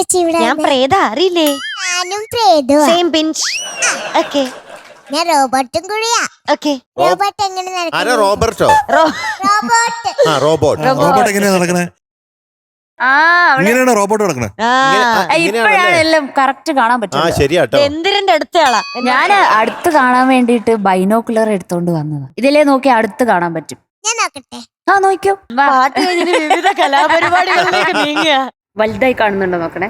ചേച്ചി ഇവിടെ? ഞാൻ പ്രേത അറിയില്ലേ? ഞാനും പ്രേതവാ. Same bench. ഓക്കെ. ഞാൻ റോബോട്ടും കൂടിയാ. ഓക്കെ. റോബോട്ട് എങ്ങനെ നടക്കും? റോബർട്ടോ? റോബോട്ട്. റോബോട്ട് എങ്ങനെയാ നടക്കണേ? ഇങ്ങനെയാണ് റോബോട്ട് നടക്കണേ? ഇപ്പഴാണ് എല്ലാം കറക്റ്റ് കാണാൻ പറ്റും. ശരിയാട്ടോ. എന്തിരന്റെ അടുത്ത ആളാ. ഞാൻ അടുത്ത് കാണാൻ വേണ്ടിട്ട് ബൈനോക്കുലർ എടുത്തോണ്ട് വന്നതാ. ഇതിലേ നോക്കി അടുത്ത് കാണാൻ പറ്റും. ഞാൻ നോക്കട്ടെ. നോക്കിയോ. പാട്ട് കഴിഞ്ഞിട്ട് വിവിധ കലാപരിപാടികളിലേക്ക് നീങ്ങുക. വലുതായി കാണുന്നുണ്ടോ നോക്കണേ.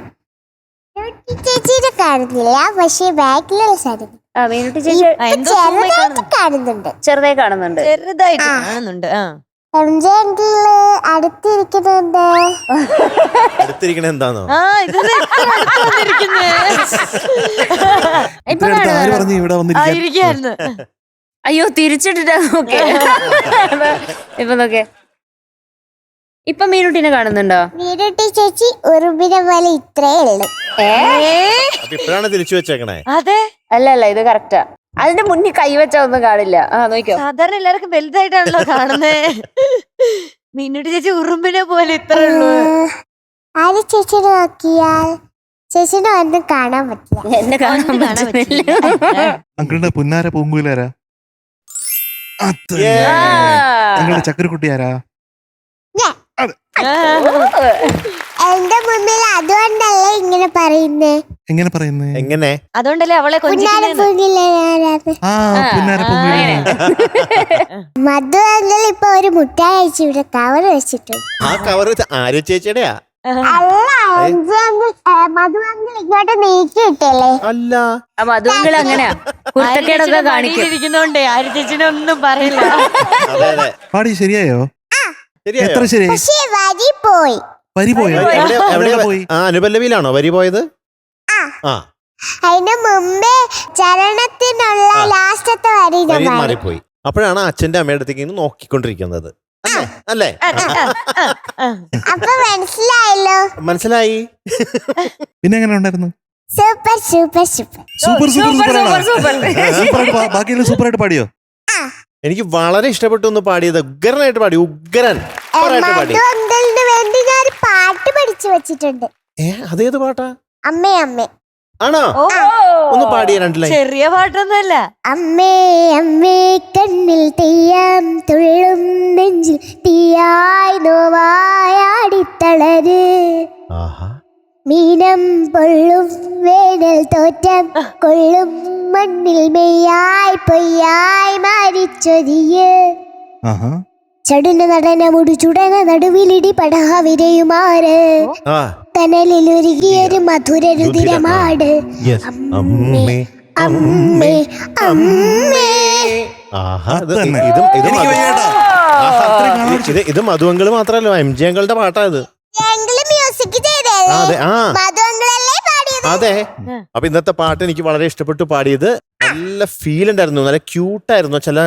ചേച്ചിയുടെ കാണുന്നില്ല, പക്ഷെ ബാക്കിലുള്ള സാധനം മീനുട്ടി ചേച്ചി കാണുന്നുണ്ട്. ചെറുതായി കാണുന്നുണ്ട്. ചെറുതായിട്ട് കാണുന്നുണ്ട്. അടുത്തിരിക്കണ എന്താണോ? ആയിരിക്കായിരുന്നു. അയ്യോ തിരിച്ചിട്ടിട്ടാ നോക്കേ. ഇപ്പൊ നോക്കേ. ഇപ്പൊ മീനുട്ടിനെ കാണുന്നുണ്ടോ? മീനുട്ടി ചേച്ചി ഉറുമ്പിനെ പോലെ ഇത്രേ ഉള്ളു. ഇപ്പഴാണ് തിരിച്ചു വെച്ചേക്കണേ. അതെ. അല്ല ഇത് കറക്റ്റാ. അതിന്റെ മുന്നിൽ കൈവച്ചാ ഒന്നും കാണില്ല. നോക്കിയോ. സാധാരണ എല്ലാവർക്കും വലുതായിട്ടാണല്ലോ കാണുന്നേ. മീനുട്ടി ചേച്ചി ഉറുമ്പിനെ പോലെ ഇത്ര ഉള്ളൂ. ആര് ചേച്ചിനെ നോക്കിയാൽ ചേച്ചിനെ ഒന്നും കാണാൻ പറ്റില്ല. എന്നെ കാണാൻ പറ്റില്ല. അങ്കിളുടെ പുന്നാര പൂങ്കുലാരാ? നിങ്ങളുടെ ചക്കരക്കുട്ടി ആരാ? എന്റെ മുന്നിൽ അതുകൊണ്ടല്ലേ ഇങ്ങനെ പറയുന്നേ. എങ്ങനെ പറയുന്നേ? എങ്ങനെ? അതുകൊണ്ടല്ലേ അവളെ മധു അങ്കിൾ ഇപ്പൊ ഒരു മുട്ടായി അയച്ചു ഇവിടെ കവർ വെച്ചിട്ടുണ്ട്. ആ കവർ ആര്യ ചേച്ചിയുടെയാ? മധു അങ്കിൾ ഇങ്ങോട്ട് നീക്കിയിട്ടല്ലേ? അല്ല, മധു അങ്കിൾ അങ്ങനെയാ കുരുത്തക്കേടൊക്കെ കാണിക്കുന്നോണ്ടേ ആര്യ ചേച്ചിനെ ഒന്നും പറയില്ല. പാടി ശരിയായോ? എത്ര ശരി? പക്ഷേ വരി പോയി. വരി പോയോ? അനുപല്ലവിയിലാണോ വരി പോയത്? അതിന് മുമ്പേ ചരണത്തിനുള്ള ലാസ്റ്റത്തെ വരി മാറിപ്പോയി. അപ്പോഴാണ് അച്ഛന്റെ അമ്മയുടെ അടുത്തേക്ക് നോക്കിക്കൊണ്ടിരിക്കുന്നത് അല്ലേ? അപ്പൊ മനസ്സിലായല്ലോ. മനസ്സിലായി. പിന്നെ എങ്ങനെ ഉണ്ടായിരുന്നു? Super super super super super super. ബാക്കിയെല്ലാം സൂപ്പർ ആയിട്ട് പാടിയോ? എനിക്ക് വളരെ ഇഷ്ടപ്പെട്ടു ഒന്ന് പാടിയത്. ഉഗ്രനായിട്ട് പാടി. ഉഗ്രൻ അങ്കിളിന് വേണ്ടി ഞാൻ പാട്ട് പഠിച്ചു വെച്ചിട്ടുണ്ട്. അതേത് പാട്ടാ? അമ്മേ അമ്മേ. ആണോ? ഒന്ന് പാടിയ രണ്ടിലെ. ചെറിയ പാട്ടൊന്നുമല്ല. അമ്മേ അമ്മേ കണ്ണിൽ തെയ്യാം തുള്ളും നെഞ്ചിൽ തീയായി നോവായാടിത്തളര് മീനം പൊള്ളും വേനൽ തോറ്റം കൊള്ളും മണ്ണിൽ മെയ്യായി പൊയ്യായി മാറിച്ചൊരിയ് ചടുന നടന മുടു ചുടന നടുവിലിടി പടഹാവിരയുമാറ് കനലിൽ ഒരുകിയൊരു മധുര രുതിരമാട്. അമ്മേ അമ്മേ അമ്മേ. ഇത് മധു അങ്കിള് മാത്രല്ലോ, MG അങ്കിളുടെ പാട്ടാ ഇത്. മ്യൂസിക് ചെയ്തല്ലേ? മധു അങ്കിളല്ലേ പാടിയത്? അതെ. അപ്പൊ ഇന്നത്തെ പാട്ട് എനിക്ക് വളരെ ഇഷ്ടപ്പെട്ടു. പാടിയത് നല്ല ഫീൽ ഉണ്ടായിരുന്നു, നല്ല ക്യൂട്ടായിരുന്നു. ചില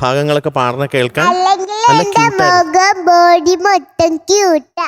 ഭാഗങ്ങളൊക്കെ പാടുന്ന കേൾക്കാൻ അല്ലെങ്കിൽ എന്റെ മുഖം ബോഡി മൊത്തം ക്യൂട്ടാ.